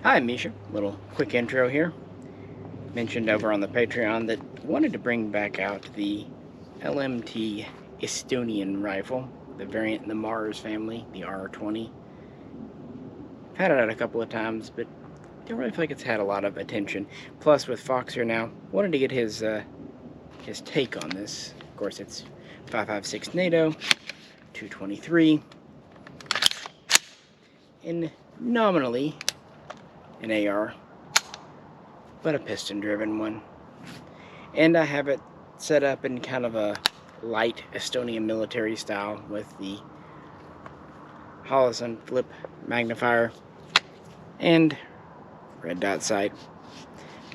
Hi, Misha. Little quick intro here. Mentioned over on the Patreon that wanted to bring back out the LMT Estonian rifle, the variant in the Mars family, the R20. I've had it out a couple of times, but don't really feel like it's had a lot of attention. Plus, with Fox here now, wanted to get his take on this. Of course, it's 5.56 NATO, 223, and nominally an AR, but a piston-driven one. And I have it set up in kind of a light Estonian military style with the Holosun flip magnifier and red dot sight.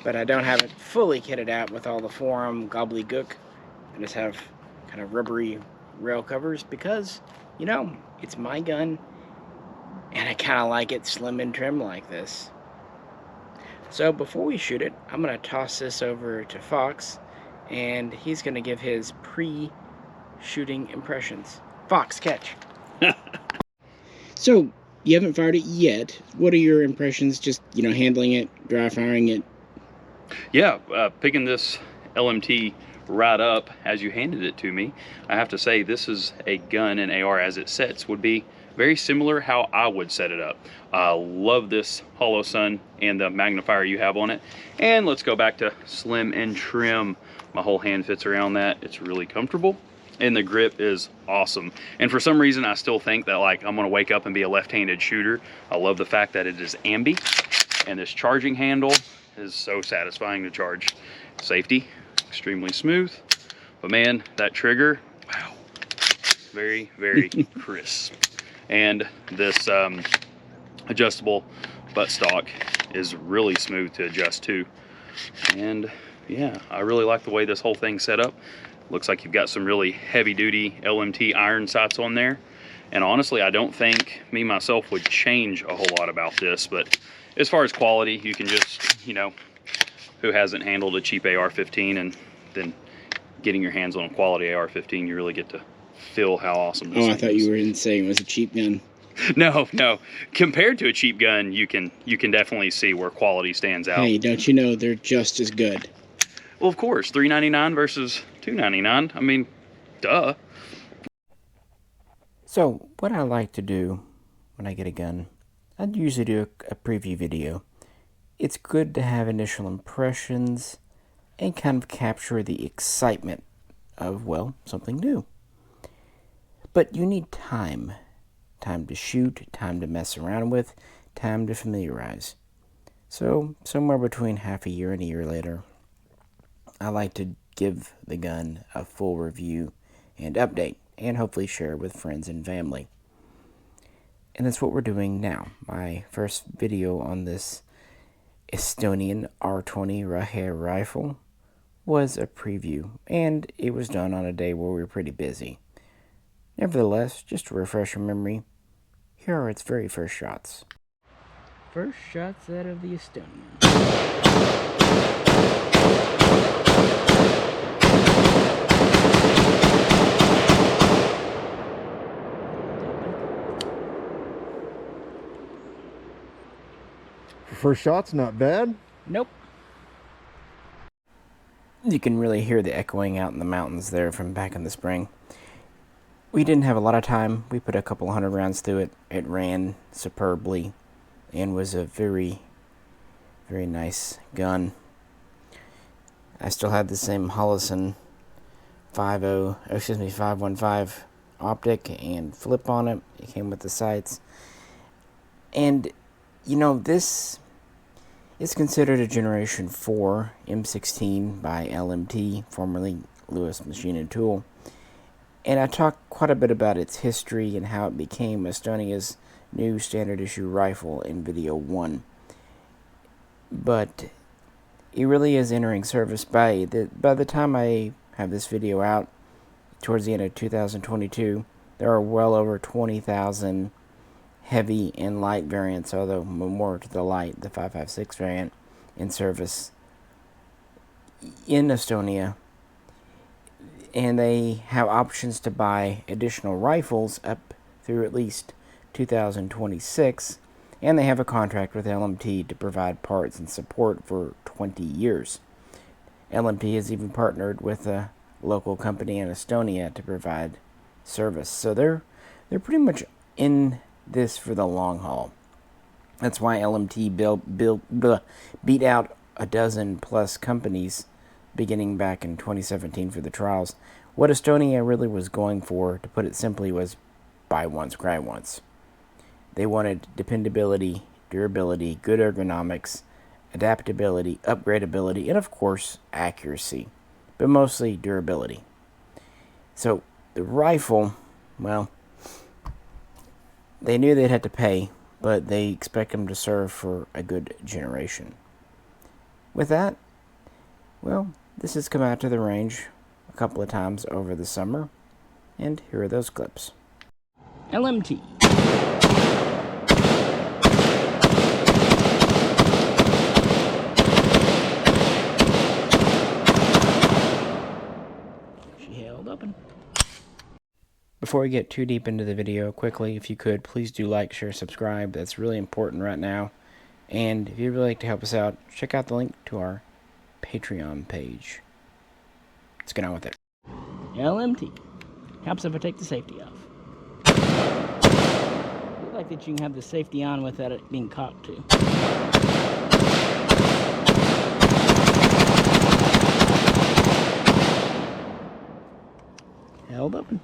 But I don't have it fully kitted out with all the forearm gobbledygook. I just have kind of rubbery rail covers because, you know, it's my gun and I kind of like it slim and trim like this. So before we shoot it, I'm going to toss this over to Fox, and he's going to give his pre-shooting impressions. Fox, catch. So, you haven't fired it yet. What are your impressions, just, handling it, dry firing it? Yeah, picking this LMT right up as you handed it to me, I have to say this is a gun and AR as it sets would be very similar how I would set it up. I love this Holosun and the magnifier you have on it. And let's go back to slim and trim. My whole hand fits around that. It's really comfortable. And the grip is awesome. And for some reason, I still think that I'm gonna wake up and be a left-handed shooter. I love the fact that it is ambi. And this charging handle is so satisfying to charge. Safety, extremely smooth. But man, that trigger, wow, very, very crisp. And this adjustable buttstock is really smooth to adjust to. And yeah, I really like the way this whole thing's set up. Looks like you've got some really heavy duty LMT iron sights on there. And honestly, I don't think me myself would change a whole lot about this, but as far as quality, you can just, who hasn't handled a cheap AR-15 and then getting your hands on a quality AR-15, you really get to feel how awesome this thing is. I thought you were saying it was a cheap gun. No. Compared to a cheap gun, you can definitely see where quality stands out. Hey, don't you know they're just as good? Well, of course, $399 versus $299. I mean, duh. So, what I like to do when I get a gun, I'd usually do a preview video. It's good to have initial impressions and kind of capture the excitement of, well, something new. But you need time. Time to shoot, time to mess around with, time to familiarize. So, somewhere between half a year and a year later, I like to give the gun a full review and update, and hopefully share with friends and family. And that's what we're doing now. My first video on this Estonian R20 rifle was a preview, and it was done on a day where we were pretty busy. Nevertheless, just to refresh your memory, here are its very first shots. First shots out of the Estonian. First shot's not bad. Nope. You can really hear the echoing out in the mountains there from back in the spring. We didn't have a lot of time. We put a couple 100 rounds through it. It ran superbly and was a very, very nice gun. I still had the same Holosun 515 optic and flip on it. It came with the sights. And, this is considered a Generation 4 M16 by LMT, formerly Lewis Machine & Tool. And I talked quite a bit about its history and how it became Estonia's new standard issue rifle in video 1. But it really is entering service by the time I have this video out, towards the end of 2022, there are well over 20,000 heavy and light variants, although more to the light, the 5.56 variant, in service in Estonia. And they have options to buy additional rifles up through at least 2026 and they have a contract with LMT to provide parts and support for 20 years. LMT has even partnered with a local company in Estonia to provide service. So they're pretty much in this for the long haul. That's why LMT beat out a dozen plus companies beginning back in 2017 for the trials. What Estonia really was going for, to put it simply, was buy once, cry once. They wanted dependability, durability, good ergonomics, adaptability, upgradability, and of course, accuracy, but mostly durability. So the rifle, well, they knew they'd have to pay, but they expect them to serve for a good generation. With that, well, this has come out to the range a couple of times over the summer, and here are those clips. LMT. She held open. Before we get too deep into the video, quickly, if you could, please do like, share, subscribe. That's really important right now. And if you'd really like to help us out, check out the link to our Patreon page. Let's get on with it. LMT. Helps if I take the safety off. I like that you can have the safety on without it being cocked too. Held open.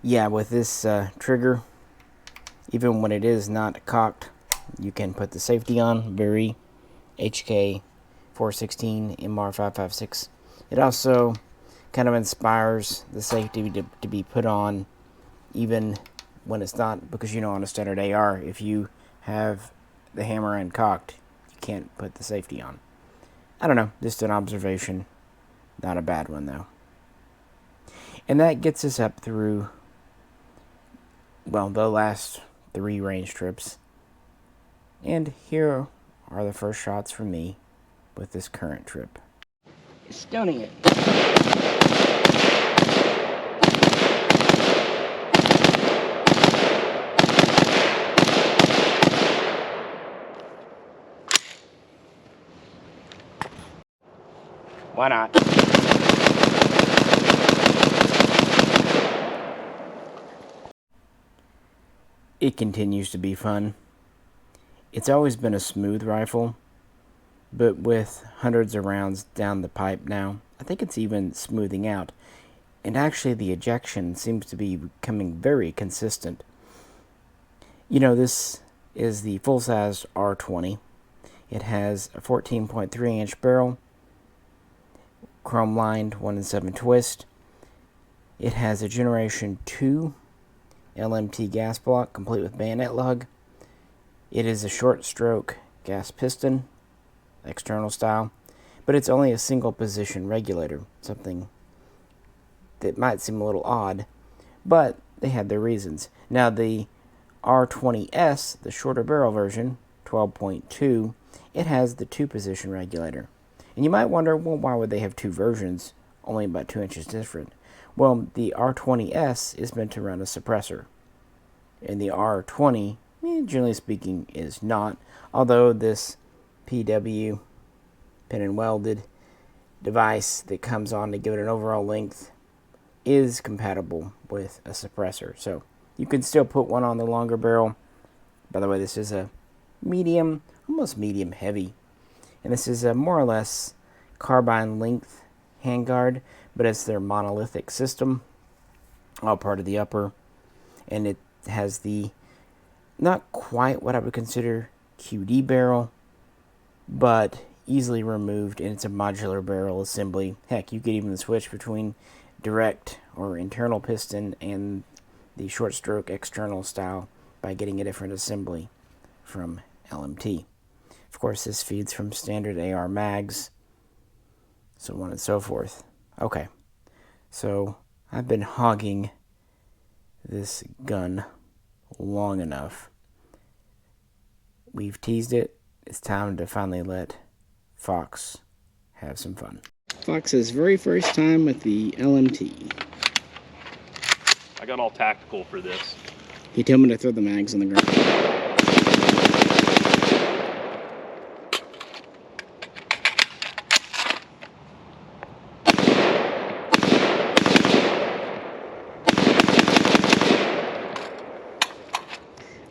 Yeah, with this trigger, even when it is not cocked, you can put the safety on. Very HK 416 MR556. It also kind of inspires the safety to be put on even when it's not, because you know on a standard AR, if you have the hammer end cocked, you can't put the safety on. I don't know, just an observation. Not a bad one though. And that gets us up through, well, the last 3 range trips. And here are the first shots from me with this current trip. Estonian. Why not? It continues to be fun. It's always been a smooth rifle, but with hundreds of rounds down the pipe now, I think it's even smoothing out. And actually the ejection seems to be becoming very consistent. You know, this is the full-size R20. It has a 14.3-inch barrel, chrome-lined 1-in-7 twist. It has a Generation 2 LMT gas block, complete with bayonet lug. It is a short-stroke gas piston, external style, but it's only a single position regulator, something that might seem a little odd, but they had their reasons. Now the R20S, the shorter barrel version, 12.2, it has the 2-position regulator. And you might wonder, well, why would they have 2 versions, only about 2 inches different? Well, the R20S is meant to run a suppressor, and the R20, generally speaking, is not, although this PW, pin and welded device that comes on to give it an overall length is compatible with a suppressor. So you can still put one on the longer barrel. By the way, this is a medium, almost medium heavy. And this is a more or less carbine length handguard, but it's their monolithic system, all part of the upper. And it has the, not quite what I would consider QD barrel, but easily removed, and it's a modular barrel assembly. Heck, you could even switch between direct or internal piston and the short stroke external style by getting a different assembly from LMT. Of course, this feeds from standard AR mags, so on and so forth. Okay, so I've been hogging this gun long enough. We've teased it. It's time to finally let Fox have some fun. Fox's very first time with the LMT. I got all tactical for this. He told me to throw the mags on the ground.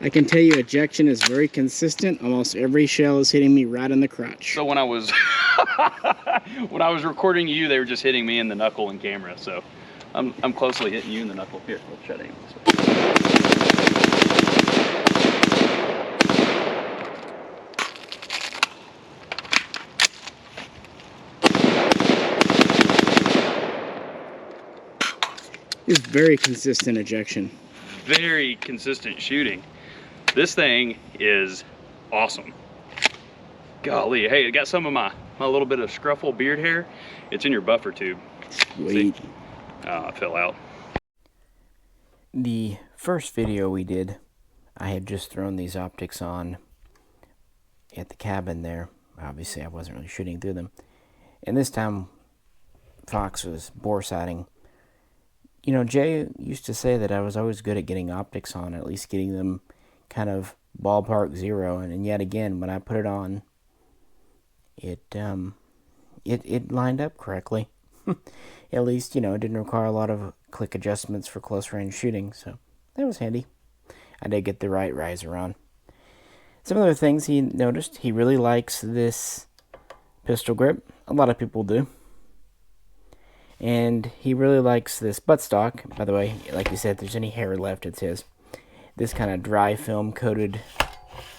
I can tell you ejection is very consistent. Almost every shell is hitting me right in the crotch. So when I was when I was recording you, they were just hitting me in the knuckle and camera. So I'm closely hitting you in the knuckle. Here, let's shut aim this way. It's very consistent ejection. Very consistent shooting. This thing is awesome. Golly, hey, it got some of my little bit of scruffle beard hair. It's in your buffer tube. Sweet. See? Oh, it fell out. The first video we did, I had just thrown these optics on at the cabin there. Obviously, I wasn't really shooting through them. And this time, Fox was bore sighting. You know, Jay used to say that I was always good at getting optics on, at least getting them kind of ballpark zero. And yet again, when I put it on, it lined up correctly. At least, you know, it didn't require a lot of click adjustments for close range shooting, so that was handy. I did get the right riser on. Some other things he noticed, he really likes this pistol grip. A lot of people do. And he really likes this buttstock. By the way, like you said, if there's any hair left, it's his. This kind of dry film coated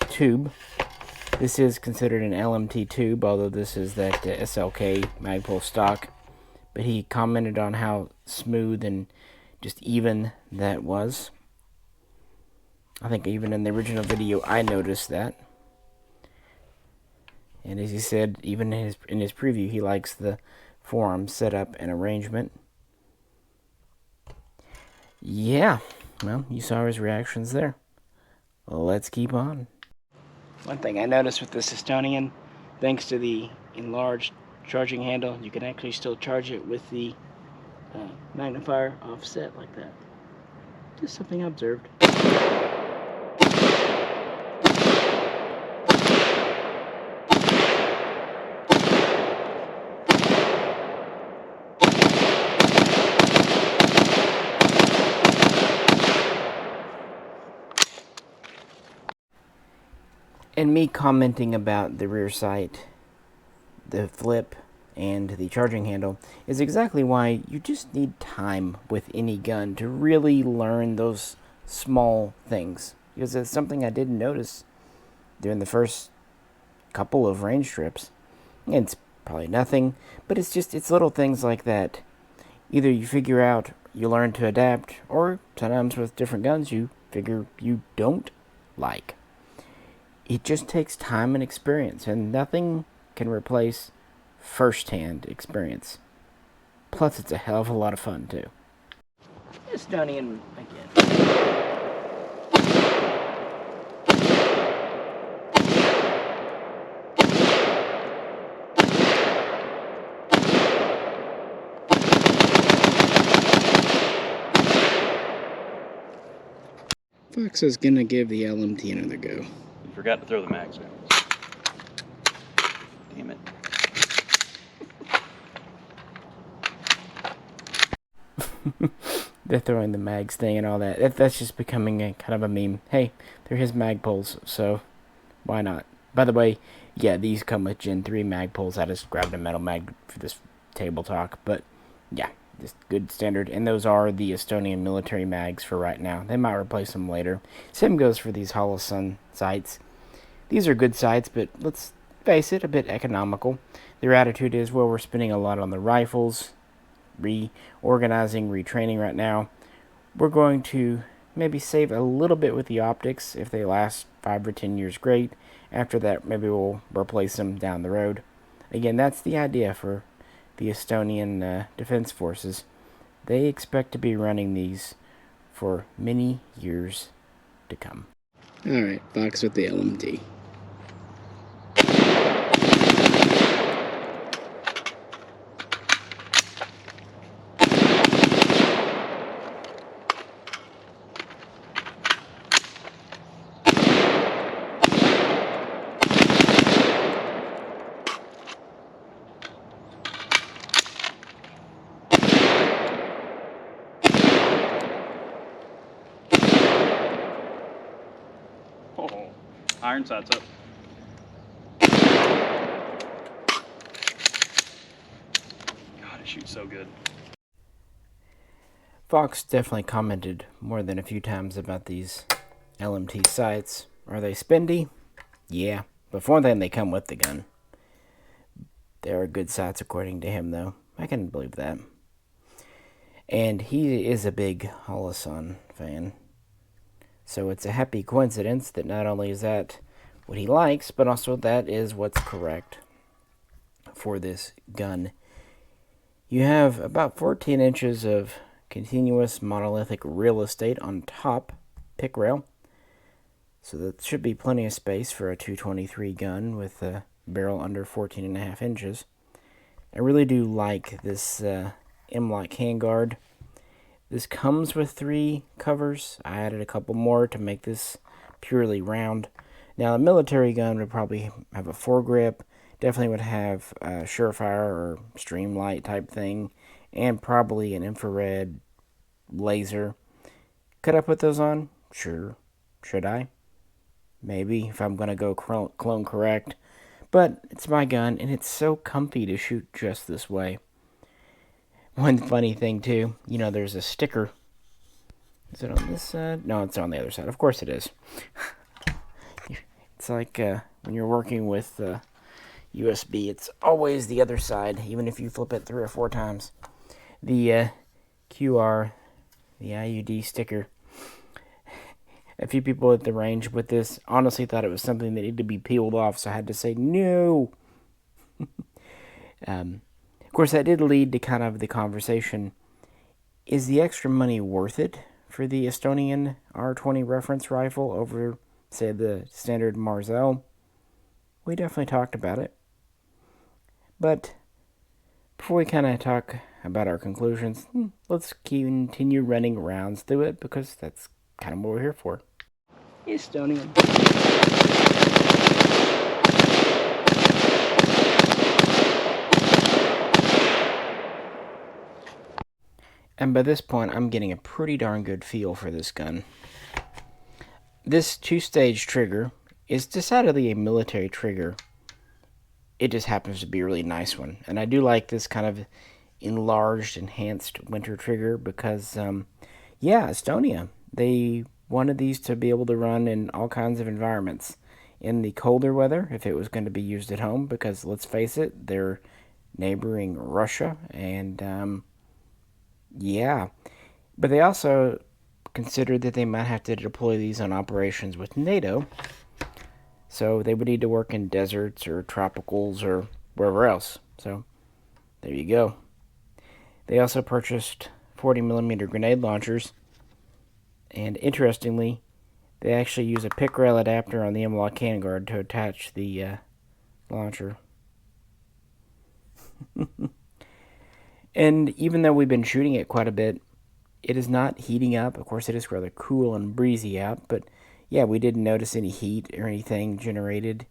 tube. This is considered an LMT tube, although this is that SLK Magpul stock. But he commented on how smooth and just even that was. I think even in the original video I noticed that. And as he said, even in his preview, he likes the forearm setup and arrangement. Yeah, well, you saw his reactions there. Let's keep on. One thing I noticed with this Estonian, thanks to the enlarged charging handle, you can actually still charge it with the magnifier offset like that. Just something I observed. And me commenting about the rear sight, the flip, and the charging handle is exactly why you just need time with any gun to really learn those small things. Because it's something I didn't notice during the first couple of range trips. And it's probably nothing, but it's little things like that. Either you figure out, you learn to adapt, or sometimes with different guns you figure you don't like. It just takes time and experience, and nothing can replace first-hand experience. Plus, it's a hell of a lot of fun, too. Estonian again. Fox is gonna give the LMT another go. You forgot to throw the mags down. Damn it. They're throwing the mags thing and all that. That's just becoming a kind of a meme. Hey, they're his mag poles, so why not? By the way, yeah, these come with Gen 3 mag poles. I just grabbed a metal mag for this table talk, but yeah, just good standard. And those are the Estonian military mags for right now. They might replace them later. Same goes for these Holosun sights. These are good sights, but let's face it, a bit economical. Their attitude is, well, we're spending a lot on the rifles, reorganizing, retraining right now. We're going to maybe save a little bit with the optics. If they last 5 or 10 years, great. After that, maybe we'll replace them down the road. Again, that's the idea for the Estonian Defense Forces. They expect to be running these for many years to come. Alright, Fox with the LMT. Oh, iron sights up. God, it shoots so good. Fox definitely commented more than a few times about these LMT sights. Are they spendy? Yeah, but for them they come with the gun. They are good sights according to him, though. I can believe that. And he is a big Holosun fan. So it's a happy coincidence that not only is that what he likes, but also that is what's correct for this gun. You have about 14 inches of continuous monolithic real estate on top pick rail. So that should be plenty of space for a 223 gun with a barrel under 14.5 inches. I really do like this M-lock handguard. This comes with 3 covers. I added a couple more to make this purely round. Now, a military gun would probably have a foregrip. Definitely would have a Surefire or Streamlight type thing. And probably an infrared laser. Could I put those on? Sure. Should I? Maybe, if I'm going to go clone correct. But it's my gun, and it's so comfy to shoot just this way. One funny thing, too, there's a sticker. Is it on this side? No, it's on the other side. Of course it is. It's like when you're working with USB, it's always the other side, even if you flip it 3 or 4 times. The QR, the IUD sticker. A few people at the range with this honestly thought it was something that needed to be peeled off, so I had to say no. Of course, that did lead to kind of the conversation, is the extra money worth it for the Estonian R20 reference rifle over, say, the standard Marzell? We definitely talked about it. But before we kind of talk about our conclusions, let's continue running rounds through it, because that's kind of what we're here for. Estonian. And by this point, I'm getting a pretty darn good feel for this gun. This 2-stage trigger is decidedly a military trigger. It just happens to be a really nice one. And I do like this kind of enlarged, enhanced winter trigger because, Estonia, they wanted these to be able to run in all kinds of environments. In the colder weather, if it was going to be used at home, because let's face it, they're neighboring Russia, and but they also considered that they might have to deploy these on operations with NATO, so they would need to work in deserts or tropicals or wherever else. So there you go. They also purchased 40mm grenade launchers, and interestingly, they actually use a pick rail adapter on the M-lock handguard to attach the launcher. And even though we've been shooting it quite a bit, it is not heating up. Of course, it is rather cool and breezy out, but yeah, we didn't notice any heat or anything generated.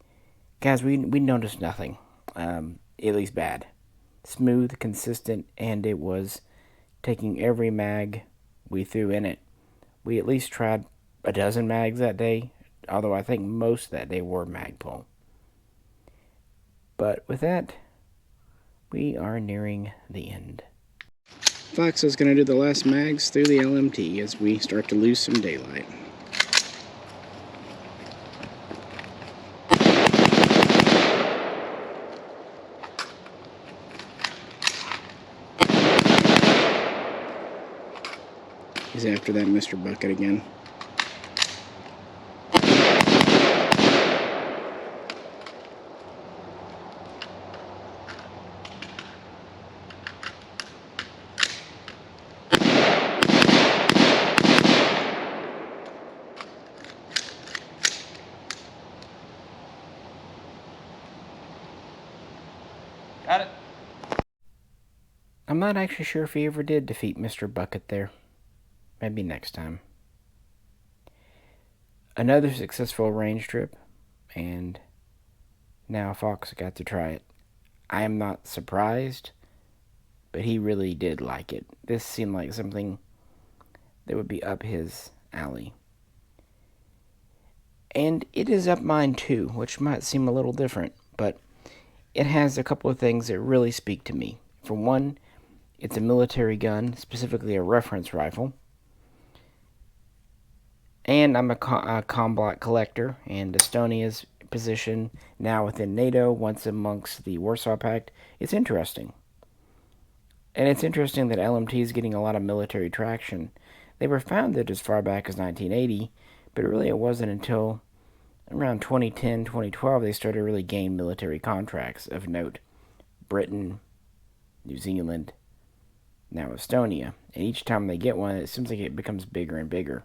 Guys, we noticed nothing, at least bad. Smooth, consistent, and it was taking every mag we threw in it. We at least tried a dozen mags that day, although I think most that day were mag pull. But with that, we are nearing the end. Fox is going to do the last mags through the LMT as we start to lose some daylight. He's after that Mr. Bucket again. Got it. I'm not actually sure if he ever did defeat Mr. Bucket there. Maybe next time. Another successful range trip, and now Fox got to try it. I am not surprised, but he really did like it. This seemed like something that would be up his alley. And it is up mine too, which might seem a little different, but it has a couple of things that really speak to me. For one, it's a military gun, specifically a reference rifle. And I'm a combat collector, and Estonia's position now within NATO, once amongst the Warsaw Pact, it's interesting. And it's interesting that LMT is getting a lot of military traction. They were founded as far back as 1980, but really it wasn't until around 2010, 2012 they started to really gain military contracts of note. Britain, New Zealand, now Estonia. And each time they get one, it seems like it becomes bigger and bigger.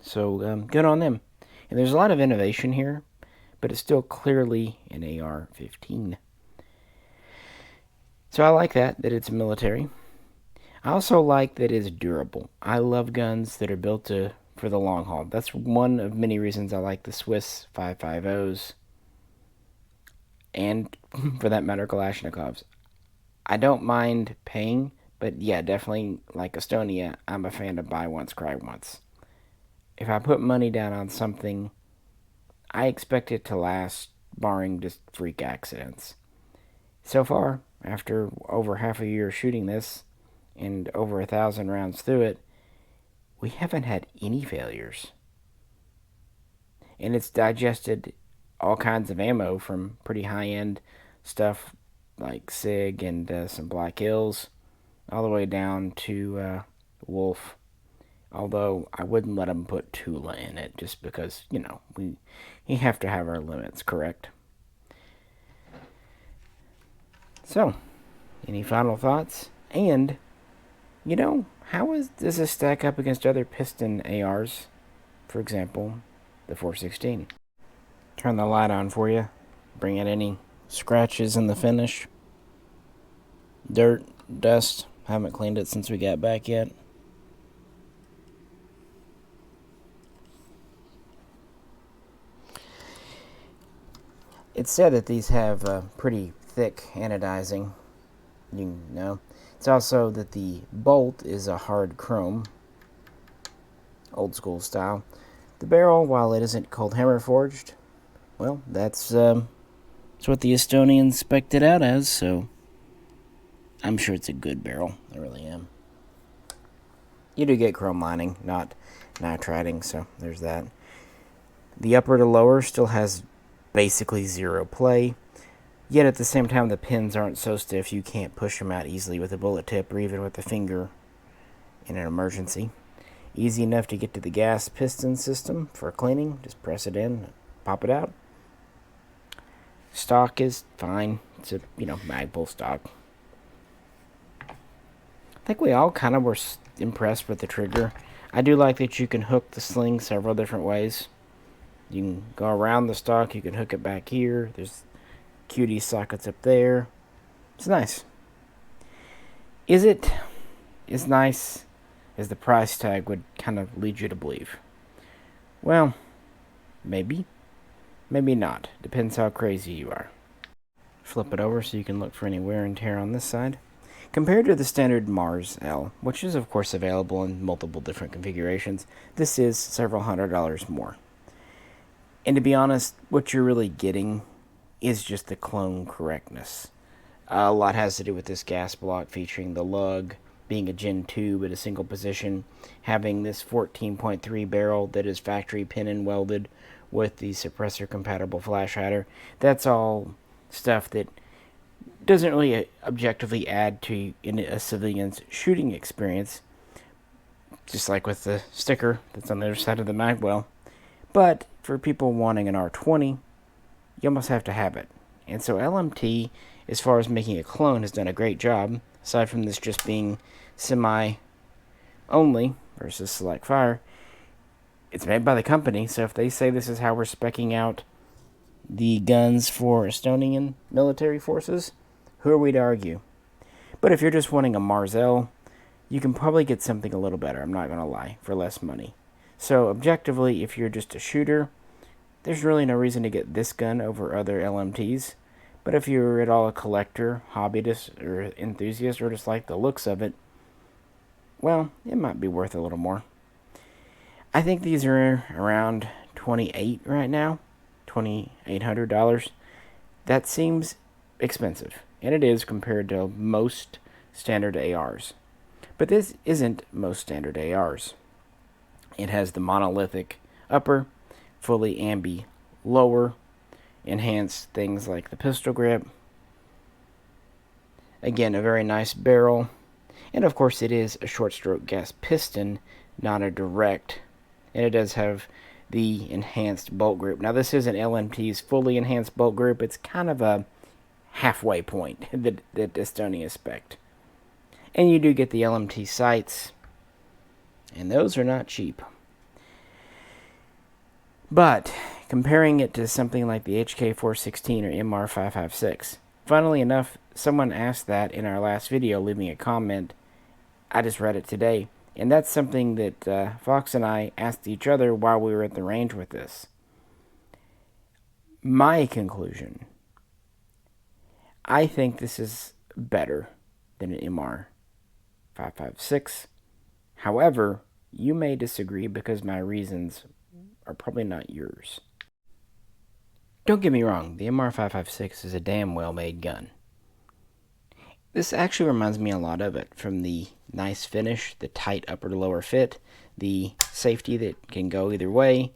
So good on them. And there's a lot of innovation here, but it's still clearly an AR-15. So I like that it's military. I also like that it's durable. I love guns that are built for the long haul. That's one of many reasons I like the Swiss 5.50s, and for that matter, Kalashnikovs. I don't mind paying, but yeah, definitely like Estonia, I'm a fan of buy once, cry once. If I put money down on something, I expect it to last, barring just freak accidents. So far, after over half a year shooting this, and over 1,000 rounds through it, we haven't had any failures. And it's digested all kinds of ammo, from pretty high-end stuff like SIG and some Black Hills, all the way down to Wolf. Although I wouldn't let them put Tula in it, just because, we have to have our limits, correct? So, any final thoughts? And, how does this stack up against other piston ARs? For example, the 416. Turn the light on for you. Bring out any scratches in the finish. Dirt, dust. Haven't cleaned it since we got back yet. It's said that these have pretty thick anodizing. You know. It's also that the bolt is a hard chrome, old school style. The barrel, while it isn't cold hammer forged, well, that's what the Estonians spec'd it out as, so I'm sure it's a good barrel. I really am. You do get chrome lining, not nitriding, so there's that. The upper to lower still has basically zero play, yet at the same time the pins aren't so stiff you can't push them out easily with a bullet tip or even with a finger in an emergency. Easy enough to get to the gas piston system for cleaning. Just press it in, pop it out. Stock is fine. It's a, Magpul stock. I think we all kind of were impressed with the trigger. I do like that you can hook the sling several different ways. You can go around the stock, you can hook it back here. There's QD sockets up there. It's nice. Is it as nice as the price tag would kind of lead you to believe? Well, maybe. Maybe not. Depends how crazy you are. Flip it over so you can look for any wear and tear on this side. Compared to the standard Mars L, which is of course available in multiple different configurations, this is several $100s more. And to be honest, what you're really getting is just the clone correctness. A lot has to do with this gas block featuring the lug, being a Gen 2 but a single position, having this 14.3 barrel that is factory pin and welded with the suppressor compatible flash hider. That's all stuff that doesn't really objectively add to a civilian's shooting experience, just like with the sticker that's on the other side of the mag well. But for people wanting an R20, you almost have to have it. And so LMT, as far as making a clone, has done a great job, aside from this just being semi-only versus select fire. It's made by the company, so if they say this is how we're speccing out the guns for Estonian military forces, who are we to argue? But if you're just wanting a Mars L, you can probably get something a little better, I'm not going to lie, for less money. So objectively, if you're just a shooter, there's really no reason to get this gun over other LMTs. But if you're at all a collector, hobbyist, or enthusiast, or just like the looks of it, well, it might be worth a little more. I think these are around $28 right now, $2,800. That seems expensive, and it is compared to most standard ARs. But this isn't most standard ARs. It has the monolithic upper, fully ambi lower, enhanced things like the pistol grip. Again, a very nice barrel. And of course, it is a short stroke gas piston, not a direct. And it does have the enhanced bolt grip. Now, this isn't LMT's fully enhanced bolt grip. It's kind of a halfway point that Estonia spec'd. And you do get the LMT sights, and those are not cheap. But comparing it to something like the HK416 or MR556, funnily enough, someone asked that in our last video, leaving a comment. I just read it today, and that's something that Fox and I asked each other while we were at the range with this. My conclusion, I think this is better than an MR556. However, you may disagree because my reasons are probably not yours. Don't get me wrong, the MR556 is a damn well-made gun. This actually reminds me a lot of it, from the nice finish, the tight upper to lower fit, the safety that can go either way,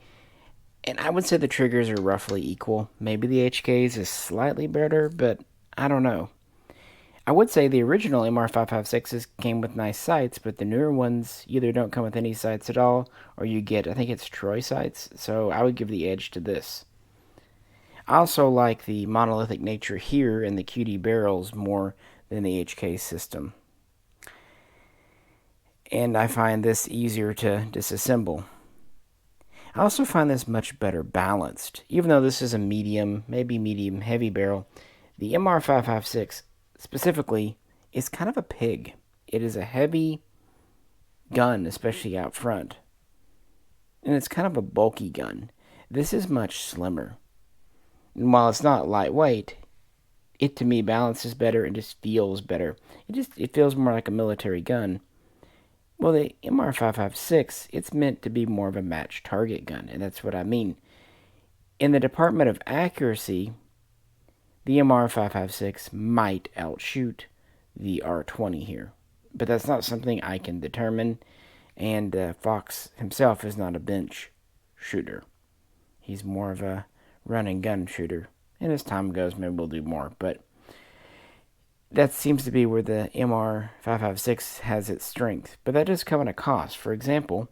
and I would say the triggers are roughly equal. Maybe the HK's is slightly better, but I don't know. I would say the original MR556s came with nice sights, but the newer ones either don't come with any sights at all, or you get, I think it's Troy sights, so I would give the edge to this. I also like the monolithic nature here in the QD barrels more than the HK system. And I find this easier to disassemble. I also find this much better balanced. Even though this is a medium, maybe medium heavy barrel, the MR556 specifically is kind of a pig. It is a heavy gun, especially out front. And it's kind of a bulky gun. This is much slimmer. And while it's not lightweight, it to me balances better and just feels better. It feels more like a military gun. Well, the MR556, it's meant to be more of a match target gun, and that's what I mean. In the department of accuracy, the MR556 might outshoot the R20 here. But that's not something I can determine, and Fox himself is not a bench shooter. He's more of a run and gun shooter. And as time goes, maybe we'll do more. But that seems to be where the MR556 has its strength. But that does come at a cost. For example,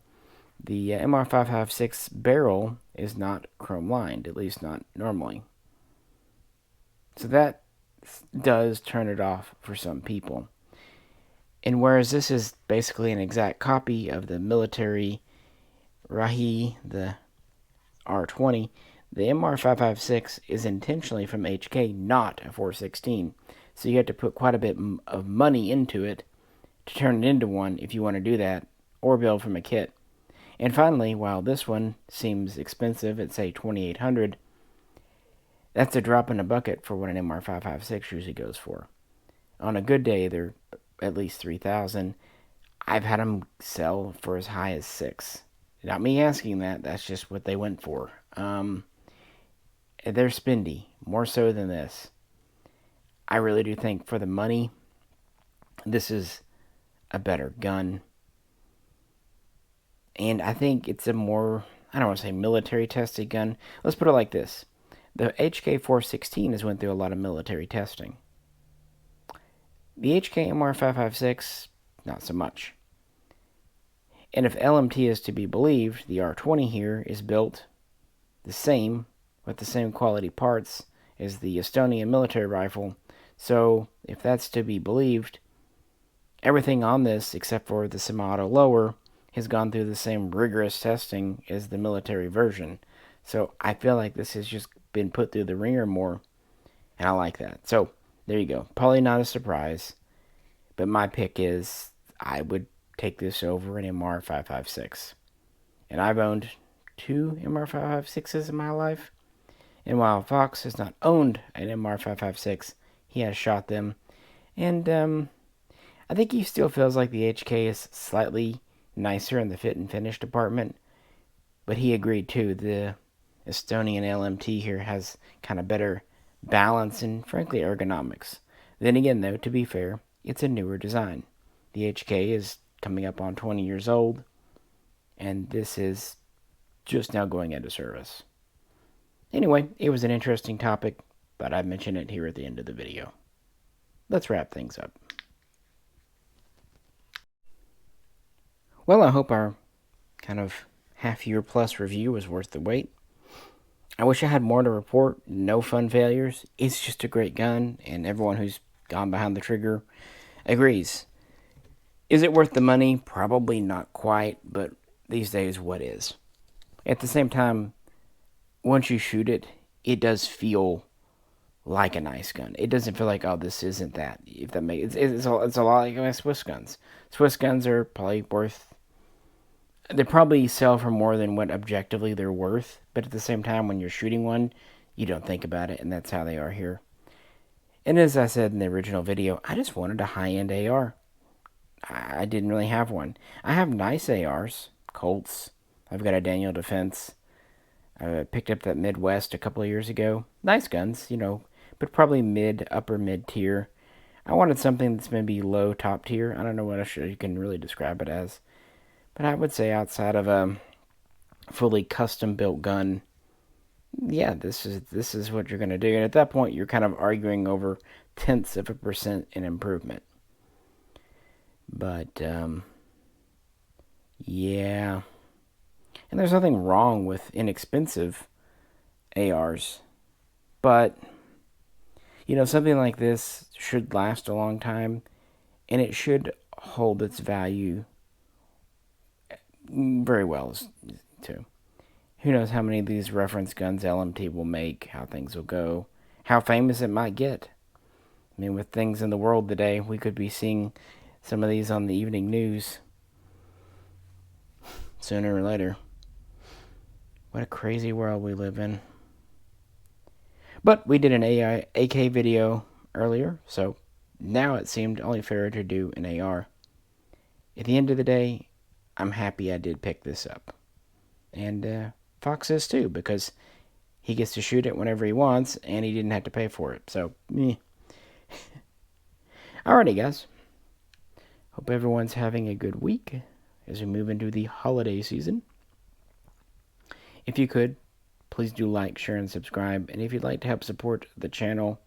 the MR556 barrel is not chrome lined, at least not normally. So that does turn it off for some people. And whereas this is basically an exact copy of the military Rahi, the R20, the MR556 is intentionally from HK, not a 416. So you have to put quite a bit of money into it to turn it into one if you want to do that, or build from a kit. And finally, while this one seems expensive at say $2,800, that's a drop in the bucket for what an MR556 usually goes for. On a good day, they're at least $3,000. I've had them sell for as high as $6,000. Not me asking that, that's just what they went for. They're spendy, more so than this. I really do think for the money, this is a better gun. And I think it's a more, I don't want to say military tested gun. Let's put it like this. The HK416 has went through a lot of military testing. The HK MR556, not so much. And if LMT is to be believed, the R20 here is built the same, with the same quality parts as the Estonian military rifle. So if that's to be believed, everything on this, except for the semi-auto lower, has gone through the same rigorous testing as the military version. So I feel like this has just been put through the ringer more, and I like that. So there you go. Probably not a surprise, but my pick is I would take this over an MR556. And I've owned 2 MR556s in my life. And while Fox has not owned an MR556, he has shot them. And I think he still feels like the HK is slightly nicer in the fit and finish department. But he agreed too. The Estonian LMT here has kind of better balance and, frankly, ergonomics. Then again, though, to be fair, it's a newer design. The HK is coming up on 20 years old, and this is just now going into service. Anyway, it was an interesting topic, but I mention it here at the end of the video. Let's wrap things up. Well, I hope our kind of half-year plus review was worth the wait. I wish I had more to report. No fun failures. It's just a great gun, and everyone who's gone behind the trigger agrees. Is it worth the money? Probably not quite, but these days, what is? At the same time, once you shoot it, it does feel like a nice gun. It doesn't feel like, oh, this isn't that. If that makes it's a lot like Swiss guns. Swiss guns are probably worth. They probably sell for more than what objectively they're worth, but at the same time, when you're shooting one, you don't think about it, and that's how they are here. And as I said in the original video, I just wanted a high-end AR. I didn't really have one. I have nice ARs, Colts. I've got a Daniel Defense. I picked up that Midwest a couple of years ago. Nice guns, but probably upper mid tier. I wanted something that's maybe low top tier. I don't know what you can really describe it as. But I would say outside of a fully custom built gun, yeah, this is what you're going to do. And at that point, you're kind of arguing over tenths of a percent in improvement. But, yeah. And there's nothing wrong with inexpensive ARs. But, something like this should last a long time. And it should hold its value very well, too. Who knows how many of these reference guns LMT will make, how things will go, how famous it might get. I mean, with things in the world today, we could be seeing some of these on the evening news sooner or later. What a crazy world we live in. But we did an AK video earlier, so now it seemed only fair to do an AR. At the end of the day, I'm happy I did pick this up. And Fox is too, because he gets to shoot it whenever he wants, and he didn't have to pay for it. So, meh. Alrighty, guys. Hope everyone's having a good week as we move into the holiday season. If you could, please do like, share, and subscribe. And if you'd like to help support the channel,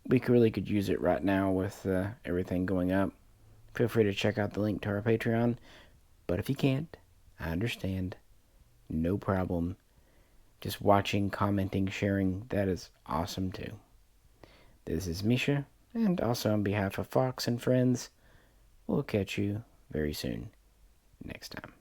we really could use it right now with everything going up. Feel free to check out the link to our Patreon. But if you can't, I understand. No problem. Just watching, commenting, sharing, that is awesome too. This is Misha, and also on behalf of Fox and friends, we'll catch you very soon next time.